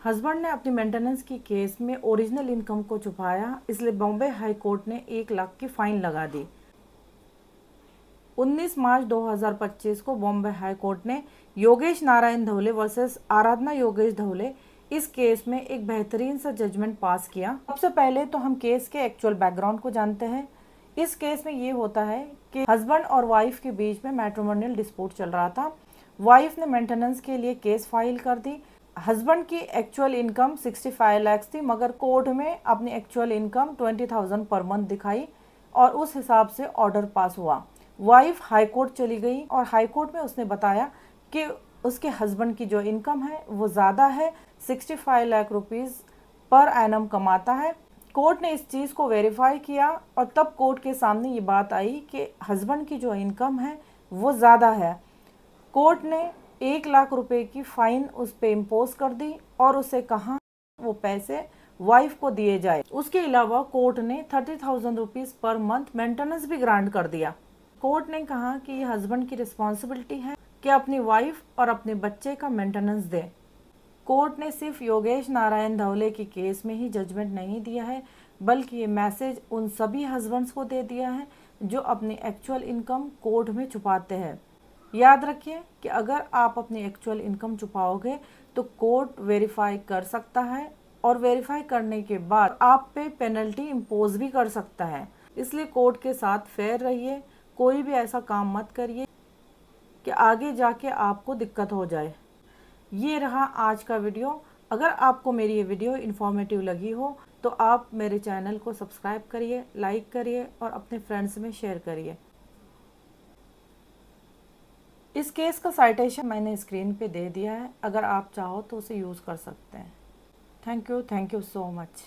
Husband ने अपनी maintenance की केस में ओरिजिनल इनकम को छुपाया, इसलिए बॉम्बे हाई कोर्ट ने 1 लाख की फाइन लगा दी। 19 मार्च 2025 को बॉम्बे हाई कोर्ट ने योगेश नारायण धवले वर्सेस आराधना योगेश धवले इस केस में एक बेहतरीन सा जजमेंट पास किया। सबसे पहले तो हम केस के एक्चुअल बैकग्राउंड को जानते हैं। इस केस में ये होता है कि हस्बैंड और वाइफ के बीच में मैट्रिमोनियल डिस्प्यूट चल रहा था। वाइफ ने मेंटेनेंस के लिए केस फाइल कर दी। हस्बैंड की एक्चुअल इनकम 65 लाख थी, मगर कोर्ट में अपनी एक्चुअल इनकम 20,000 पर मंथ दिखाई और उस हिसाब से ऑर्डर पास हुआ। वाइफ हाई कोर्ट चली गई और हाई कोर्ट में उसने बताया कि उसके हस्बैंड की जो इनकम है वो ज़्यादा है, 65 लाख रुपीज़ पर एनम कमाता है। कोर्ट ने इस चीज़ को वेरीफाई किया और तब कोर्ट के सामने ये बात आई कि हस्बैंड की जो इनकम है वो ज़्यादा है। कोर्ट ने 1 लाख रुपए की फ़ाइन उस पर इम्पोज कर दी और उसे कहा वो पैसे वाइफ को दिए जाए। उसके अलावा कोर्ट ने 30,000 रुपीज़ पर मंथ मेंटेनेंस भी ग्रांट कर दिया। कोर्ट ने कहा कि ये हस्बैंड की रिस्पॉन्सिबिलिटी है कि अपनी वाइफ और अपने बच्चे का मेंटेनेंस दे। कोर्ट ने सिर्फ योगेश नारायण धवले की केस में ही जजमेंट नहीं दिया है, बल्कि ये मैसेज उन सभी हस्बैंड्स को दे दिया है जो अपनी एक्चुअल इनकम कोर्ट में छुपाते हैं। याद रखिए कि अगर आप अपनी एक्चुअल इनकम छुपाओगे तो कोर्ट वेरीफाई कर सकता है और वेरीफाई करने के बाद आप पे पेनल्टी इम्पोज भी कर सकता है। इसलिए कोर्ट के साथ फेयर रहिए, कोई भी ऐसा काम मत करिए कि आगे जाके आपको दिक्कत हो जाए। ये रहा आज का वीडियो। अगर आपको मेरी ये वीडियो इन्फॉर्मेटिव लगी हो तो आप मेरे चैनल को सब्सक्राइब करिए, लाइक करिए और अपने फ्रेंड्स में शेयर करिए। इस केस का साइटेशन मैंने स्क्रीन पे दे दिया है, अगर आप चाहो तो उसे यूज़ कर सकते हैं। Thank you so much.